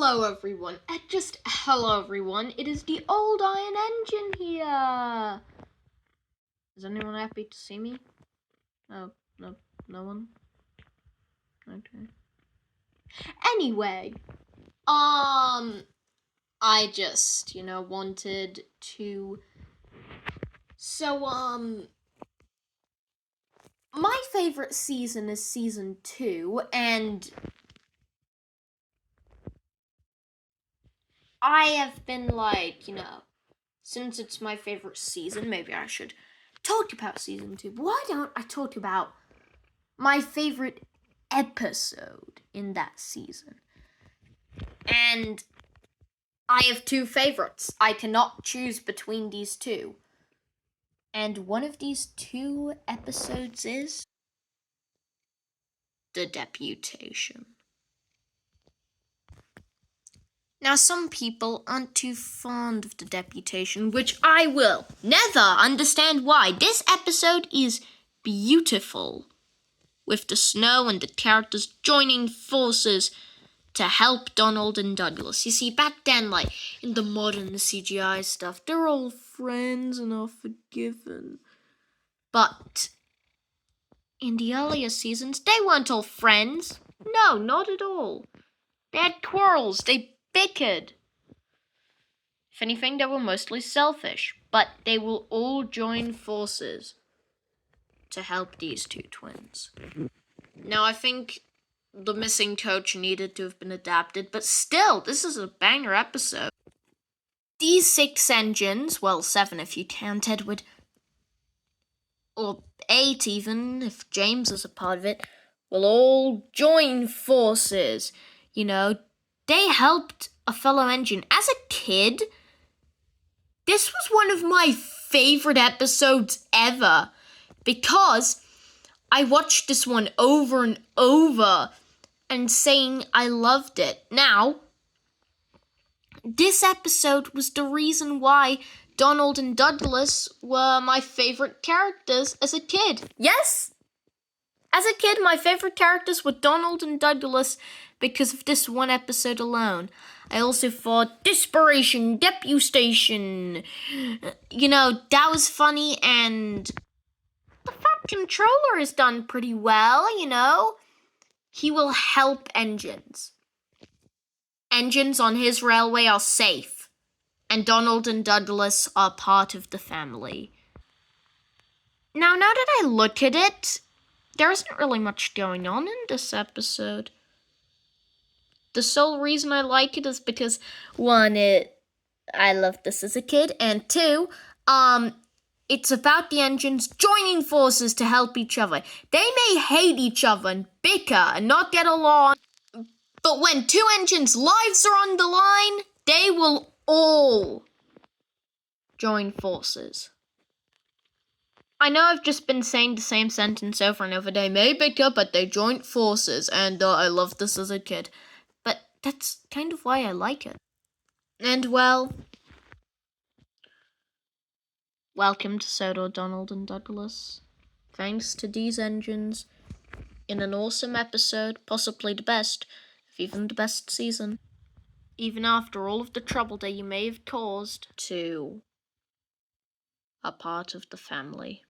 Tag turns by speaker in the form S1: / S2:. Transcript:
S1: hello everyone. Hello everyone. It is the old Iron Engine here. Is anyone happy to see me? No one? Okay. Anyway, I just, wanted to... my favorite season is season 2, and I have been since it's my favorite season, maybe I should talk about season 2. But why don't I talk about my favorite episode in that season? And I have 2 favorites. I cannot choose between these 2. And one of these 2 episodes is the Deputation. Now, some people aren't too fond of the Deputation, which I will never understand why. This episode is beautiful, with the snow and the characters joining forces to help Donald and Douglas. You see, back then, in the modern CGI stuff, they're all friends and are forgiven. But in the earlier seasons, they weren't all friends. No, not at all. They had quarrels, they bickered. If anything, they were mostly selfish, but they will all join forces to help these 2 twins. Now, I think the missing coach needed to have been adapted, but still, this is a banger episode. These 6 engines, well, 7 if you count Edward, or 8 even, if James is a part of it, will all join forces. They helped a fellow engine. As a kid, this was one of my favorite episodes ever, because I watched this one over and over and saying I loved it. Now, this episode was the reason why Donald and Douglas were my favorite characters as a kid. Yes! As a kid, my favorite characters were Donald and Douglas because of this one episode alone. I also thought Desperation, Deputation, that was funny, and the Fat Controller is done pretty well, He will help engines. Engines on his railway are safe, and Donald and Douglas are part of the family. Now that I look at it, there isn't really much going on in this episode. The sole reason I like it is because, 1, I loved this as a kid, and 2, it's about the engines joining forces to help each other. They may hate each other and bicker and not get along, but when 2 engines' lives are on the line, they will all join forces. I know I've just been saying the same sentence over and over. They may bicker, but they join forces, and I loved this as a kid. But that's kind of why I like it. And, well, welcome to Soto, Donald and Douglas. Thanks to these engines, in an awesome episode, possibly the best, if even the best season. Even after all of the trouble that you may have caused to a part of the family.